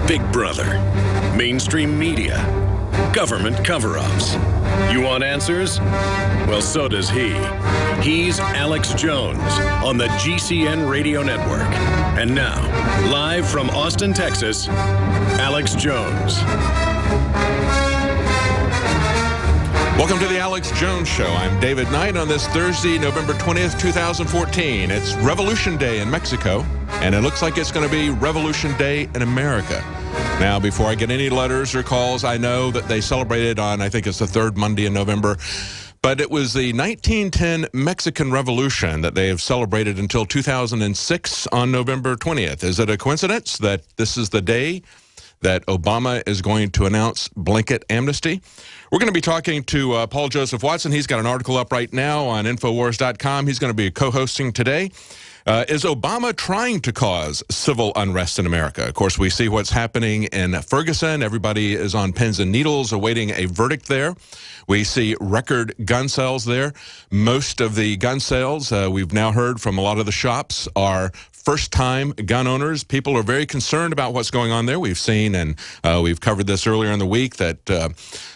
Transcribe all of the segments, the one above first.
Big Brother, mainstream media, government cover-ups. You want answers? Well, so does he. He's Alex Jones on the GCN Radio Network. And now, live from Austin, Texas, Alex Jones. Welcome to the Alex Jones Show. I'm David Knight on this Thursday, November 20th, 2014. It's Revolution Day in Mexico, and it looks like it's going to be Revolution Day in America. Now, before I get any letters or calls, I know that they celebrated on, I think it's the third Monday in November, but it was the 1910 Mexican Revolution that they have celebrated until 2006 on November 20th. Is it a coincidence that this is the day that Obama is going to announce blanket amnesty? We're going to be talking to Paul Joseph Watson. He's got an article up right now on Infowars.com. He's going to be co-hosting today. Is Obama trying to cause civil unrest in America? Of course, we see what's happening in Ferguson. Everybody is on pins and needles awaiting a verdict there. We see record gun sales there. Most of the gun sales, we've now heard from a lot of the shops, are first-time gun owners. People are very concerned about what's going on there. We've seen, and we've covered this earlier in the week, that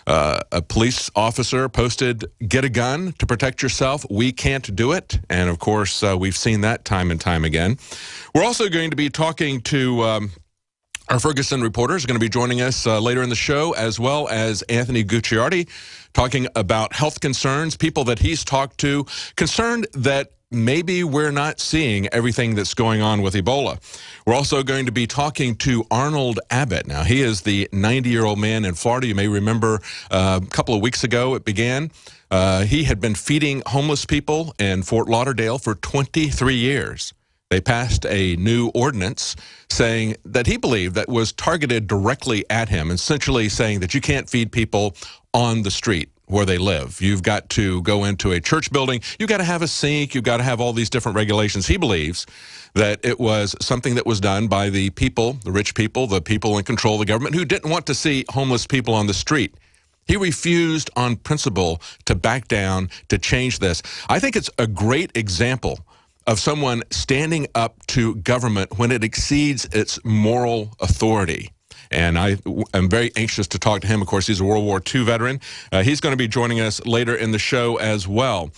a police officer posted, "Get a gun to protect yourself. We can't do it." And, of course, we've seen that time and time again. We're also going to be talking to our Ferguson reporter is going to be joining us later in the show, as well as Anthony Gucciardi, talking about health concerns, people that he's talked to, concerned that maybe we're not seeing everything that's going on with Ebola. We're also going to be talking to Arnold Abbott. Now, he is the 90-year-old man in Florida. You may remember a couple of weeks ago it began. He had been feeding homeless people in Fort Lauderdale for 23 years. They passed a new ordinance saying that he believed that was targeted directly at him, essentially saying that you can't feed people on the street where they live. You've got to go into a church building. You've got to have a sink. You've got to have all these different regulations. He believes that it was something that was done by the people, the rich people, the people in control of the government, who didn't want to see homeless people on the street. He refused on principle to back down, to change this. I think it's a great example of someone standing up to government when it exceeds its moral authority. And I am very anxious to talk to him. Of course, he's a World War II veteran. He's going to be joining us later in the show as well.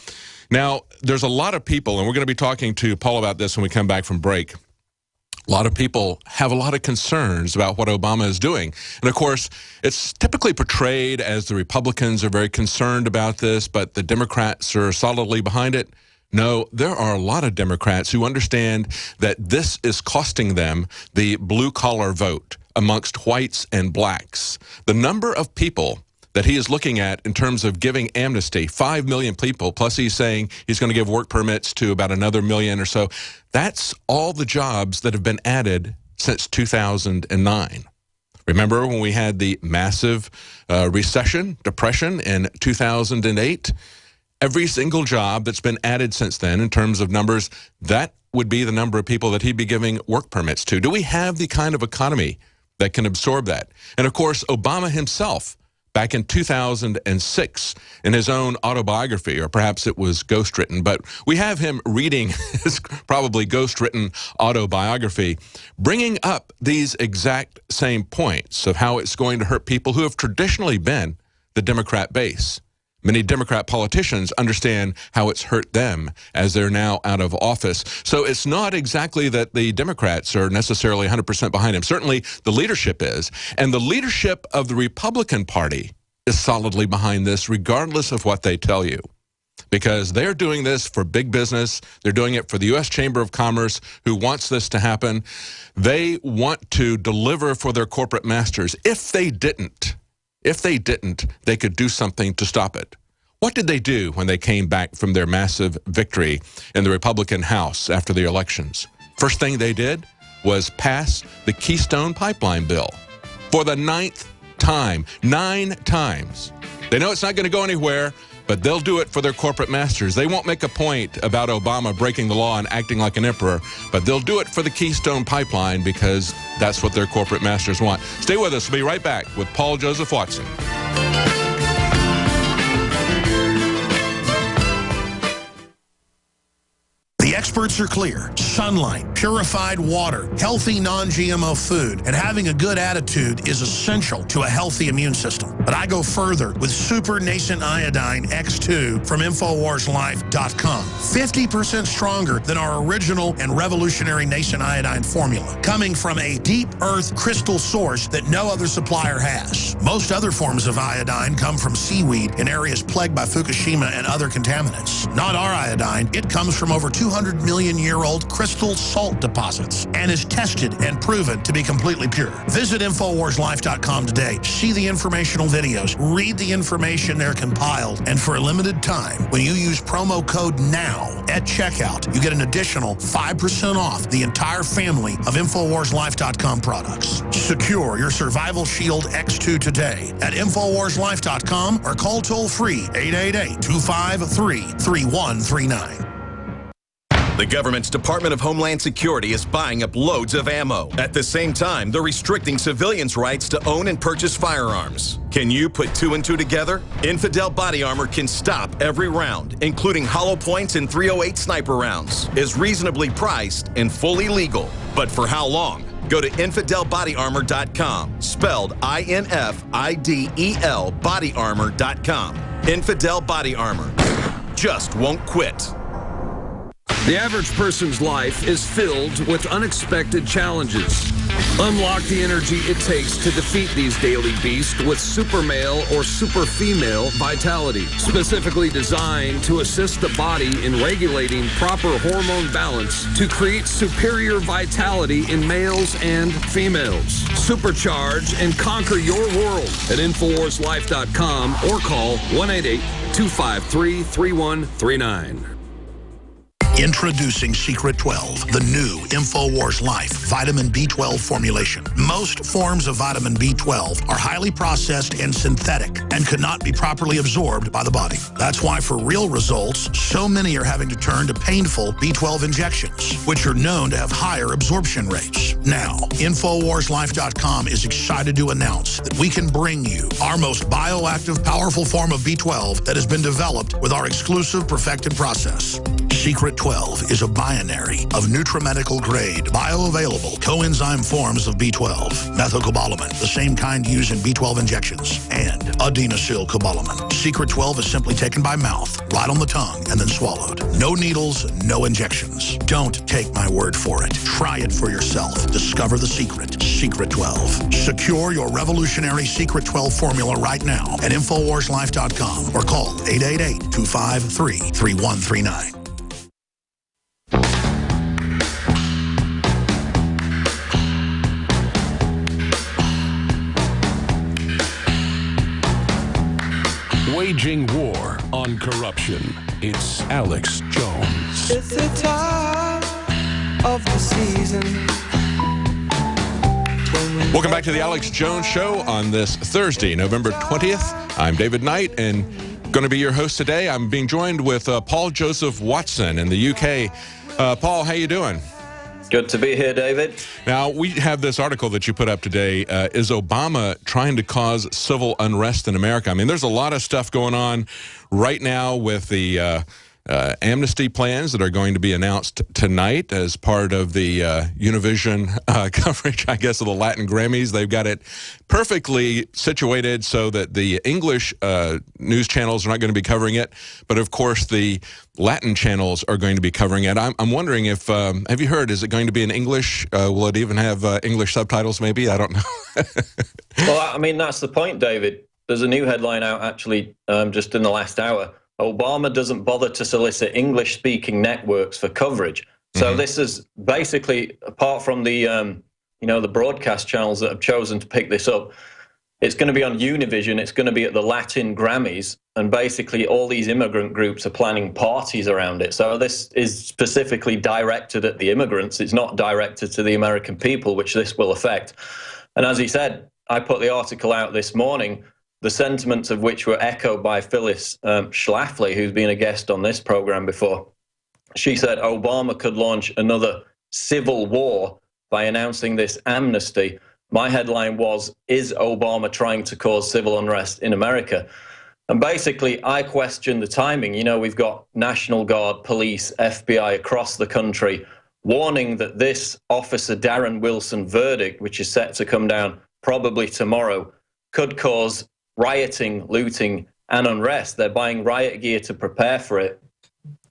Now, there's a lot of people, and we're going to be talking to Paul about this when we come back from break. A lot of people have a lot of concerns about what Obama is doing. And, of course, it's typically portrayed as the Republicans are very concerned about this, but the Democrats are solidly behind it. No, there are a lot of Democrats who understand that this is costing them the blue-collar vote amongst whites and blacks. The number of people that he is looking at in terms of giving amnesty, 5 million people, plus he's saying he's going to give work permits to about another million or so. That's all the jobs that have been added since 2009. Remember when we had the massive recession, depression in 2008? Every single job that's been added since then in terms of numbers, that would be the number of people that he'd be giving work permits to. Do we have the kind of economy that can absorb that? And, of course, Obama himself, back in 2006, in his own autobiography, or perhaps it was ghostwritten, but we have him reading his probably ghostwritten autobiography, bringing up these exact same points of how it's going to hurt people who have traditionally been the Democrat base. Many Democrat politicians understand how it's hurt them as they're now out of office. So it's not exactly that the Democrats are necessarily 100% behind him. Certainly the leadership is. And the leadership of the Republican Party is solidly behind this, regardless of what they tell you. Because they're doing this for big business. They're doing it for the U.S. Chamber of Commerce, who wants this to happen. They want to deliver for their corporate masters. If they didn't, they could do something to stop it. What did they do when they came back from their massive victory in the Republican House after the elections? First thing they did was pass the Keystone Pipeline bill for the 9th time. 9 times. They know it's not going to go anywhere, but they'll do it for their corporate masters. They won't make a point about Obama breaking the law and acting like an emperor, but they'll do it for the Keystone Pipeline because that's what their corporate masters want. Stay with us. We'll be right back with Paul Joseph Watson. experts are clear. Sunlight, purified water, healthy non-GMO food, and having a good attitude is essential to a healthy immune system. But I go further with Super Nascent Iodine X2 from InfoWarsLife.com. 50% stronger than our original and revolutionary Nascent Iodine formula, coming from a deep earth crystal source that no other supplier has. Most other forms of iodine come from seaweed in areas plagued by Fukushima and other contaminants. Not our iodine. It comes from over 200 million year old crystal salt deposits and is tested and proven to be completely pure. Visit InfoWarsLife.com today. See the informational videos. Read the information they're compiled. And for a limited time, when you use promo code NOW at checkout, you get an additional 5% off the entire family of InfoWarsLife.com products. Secure your Survival Shield X2 today at InfoWarsLife.com or call toll-free 888-253-3139. The government's Department of Homeland Security is buying up loads of ammo. At the same time, they're restricting civilians' rights to own and purchase firearms. Can you put two and two together? Infidel Body Armor can stop every round, including hollow points and .308 sniper rounds, is reasonably priced and fully legal. But for how long? Go to InfidelBodyArmor.com, spelled INFIDEL bodyarmor.com. Infidel Body Armor. Just won't quit. The average person's life is filled with unexpected challenges. Unlock the energy it takes to defeat these daily beasts with Super Male or Super Female Vitality, specifically designed to assist the body in regulating proper hormone balance to create superior vitality in males and females. Supercharge and conquer your world at InfoWarsLife.com or call 1-888-253-3139. Introducing Secret 12, the new InfoWars Life vitamin B12 formulation. Most forms of vitamin B12 are highly processed and synthetic and could not be properly absorbed by the body. That's why for real results, so many are having to turn to painful B12 injections, which are known to have higher absorption rates. Now, InfoWarsLife.com is excited to announce that we can bring you our most bioactive, powerful form of B12 that has been developed with our exclusive perfected process. Secret 12 is a binary of nutramedical grade, bioavailable coenzyme forms of B12, methylcobalamin, the same kind used in B12 injections, and adenosylcobalamin. Secret 12 is simply taken by mouth, right on the tongue, and then swallowed. No needles, no injections. Don't take my word for it. Try it for yourself. Discover the secret. Secret 12. Secure your revolutionary Secret 12 formula right now at InfoWarsLife.com or call 888-253-3139. Waging war on corruption. It's Alex Jones. It's the time of the season. Welcome back to the Alex Jones Show on this Thursday, November 20th. I'm David Knight and going to be your host today. I'm being joined with Paul Joseph Watson in the UK. Paul, how you doing? Good to be here, David. Now, we have this article that you put up today. Is Obama trying to cause civil unrest in America? I mean, there's a lot of stuff going on right now with the amnesty plans that are going to be announced tonight as part of the Univision coverage, I guess, of the Latin Grammys. They've got it perfectly situated so that the English news channels are not going to be covering it, but of course the Latin channels are going to be covering it. I'm wondering if, have you heard, is it going to be in English? Will it even have English subtitles maybe? I don't know. Well, I mean, that's the point, David. There's a new headline out actually just in the last hour. Obama doesn't bother to solicit English-speaking networks for coverage. So this is basically, apart from the, the broadcast channels that have chosen to pick this up, it's going to be on Univision, it's going to be at the Latin Grammys, and basically all these immigrant groups are planning parties around it. So this is specifically directed at the immigrants. It's not directed to the American people, which this will affect. And as he said, I put the article out this morning, the sentiments of which were echoed by Phyllis Schlafly, who's been a guest on this program before. She said Obama could launch another civil war by announcing this amnesty. My headline was, is Obama trying to cause civil unrest in America? And basically, I question the timing. You know, we've got National Guard, police, FBI across the country warning that this Officer Darren Wilson verdict, which is set to come down probably tomorrow, could cause rioting, looting, and unrest. They're buying riot gear to prepare for it.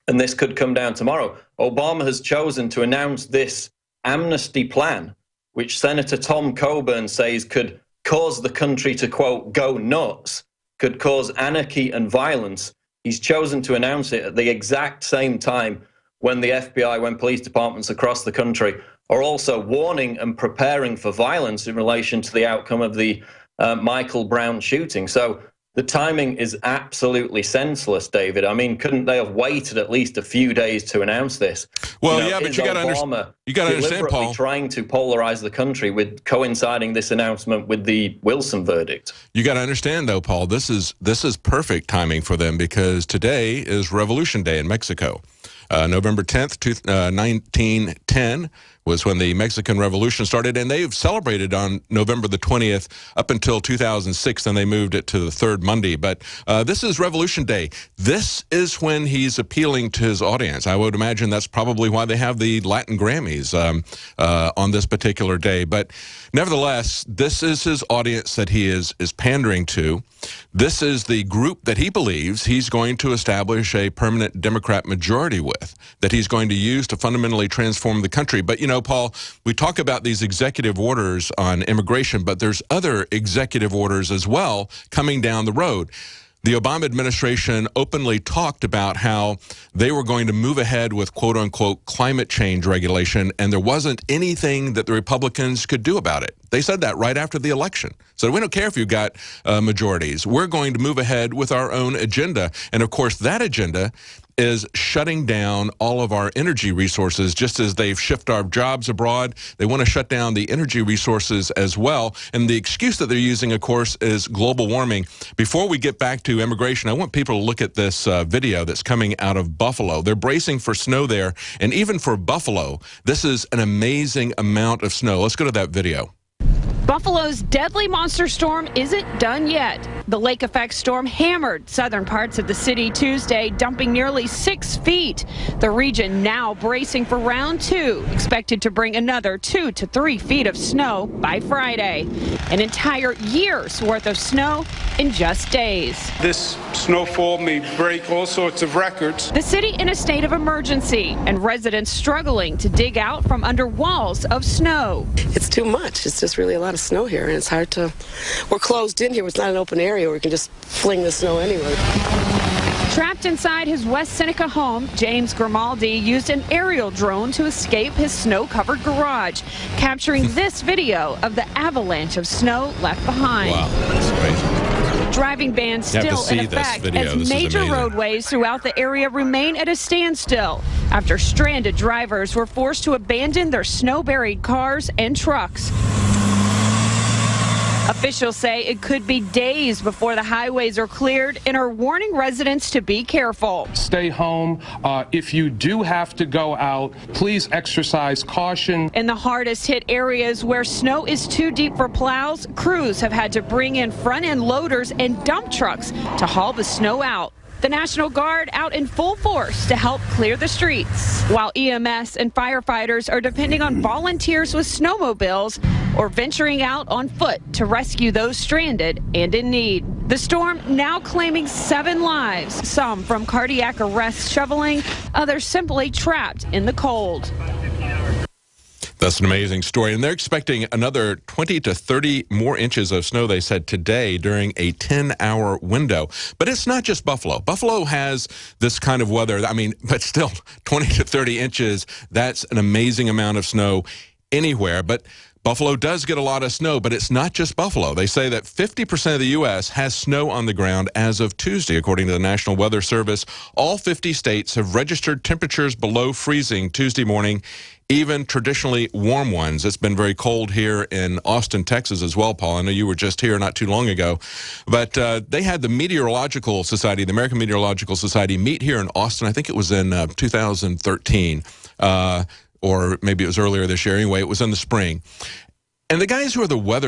And this could come down tomorrow. Obama has chosen to announce this amnesty plan, which Senator Tom Coburn says could cause the country to, quote, go nuts, could cause anarchy and violence. He's chosen to announce it at the exact same time when the FBI, when police departments across the country are also warning and preparing for violence in relation to the outcome of the Michael Brown shooting. So the timing is absolutely senseless, David. I mean, couldn't they have waited at least a few days to announce this? Well, yeah, but you got to understand, Paul, trying to polarize the country with coinciding this announcement with the Wilson verdict. You got to understand, though, Paul, this is perfect timing for them because today is Revolution Day in Mexico. November 10th, 1910 was when the Mexican Revolution started, and they've celebrated on November the 20th up until 2006, then they moved it to the third Monday. But this is Revolution Day. This is when he's appealing to his audience. I would imagine that's probably why they have the Latin Grammys on this particular day. But nevertheless, this is his audience that he is pandering to. This is the group that he believes he's going to establish a permanent Democrat majority with, that he's going to use to fundamentally transform the country. But, you know, Paul, we talk about these executive orders on immigration, but there's other executive orders as well coming down the road. The Obama administration openly talked about how they were going to move ahead with quote-unquote climate change regulation, and there wasn't anything that the Republicans could do about it. They said that right after the election. So we don't care if you've got majorities. We're going to move ahead with our own agenda. And, of course, that agenda is shutting down all of our energy resources, just as they've shipped our jobs abroad. They want to shut down the energy resources as well. And the excuse that they're using, of course, is global warming. Before we get back to immigration, I want people to look at this video that's coming out of Buffalo. They're bracing for snow there. And even for Buffalo, this is an amazing amount of snow. Let's go to that video. Buffalo's deadly monster storm isn't done yet. The lake effect storm hammered southern parts of the city Tuesday, dumping nearly 6 feet. The region now bracing for round 2, expected to bring another 2 to 3 feet of snow by Friday. An entire year's worth of snow in just days. This snowfall may break all sorts of records. The city in a state of emergency, and residents struggling to dig out from under walls of snow. It's too much. It's just really a lot of snow here, and it's hard to, we're closed in here. It's not an open area where we can just fling the snow anywhere. Trapped inside his West Seneca home, James Grimaldi used an aerial drone to escape his snow-covered garage, capturing this video of the avalanche of snow left behind. Wow, that's crazy. Driving bans still in effect as major roadways throughout the area remain at a standstill after stranded drivers were forced to abandon their snow-buried cars and trucks. Officials say it could be days before the highways are cleared and are warning residents to be careful. Stay home. If you do have to go out, please exercise caution. In the hardest hit areas where snow is too deep for plows, crews have had to bring in front-end loaders and dump trucks to haul the snow out. The National Guard out in full force to help clear the streets, while EMS and firefighters are depending on volunteers with snowmobiles or venturing out on foot to rescue those stranded and in need. The storm now claiming 7 lives, some from cardiac arrest shoveling, others simply trapped in the cold. That's an amazing story. And they're expecting another 20 to 30 more inches of snow, they said, today during a 10-hour window. But it's not just Buffalo. Buffalo has this kind of weather. I mean, but still, 20 to 30 inches, that's an amazing amount of snow anywhere. But Buffalo does get a lot of snow, but it's not just Buffalo. They say that 50% of the U.S. has snow on the ground as of Tuesday, according to the National Weather Service. All 50 states have registered temperatures below freezing Tuesday morning, even traditionally warm ones. It's been very cold here in Austin, Texas as well, Paul. I know you were just here not too long ago. But they had the Meteorological Society, the American Meteorological Society, meet here in Austin. I think it was in 2013. Or maybe it was earlier this year. Anyway, it was in the spring. And the guys who are the weather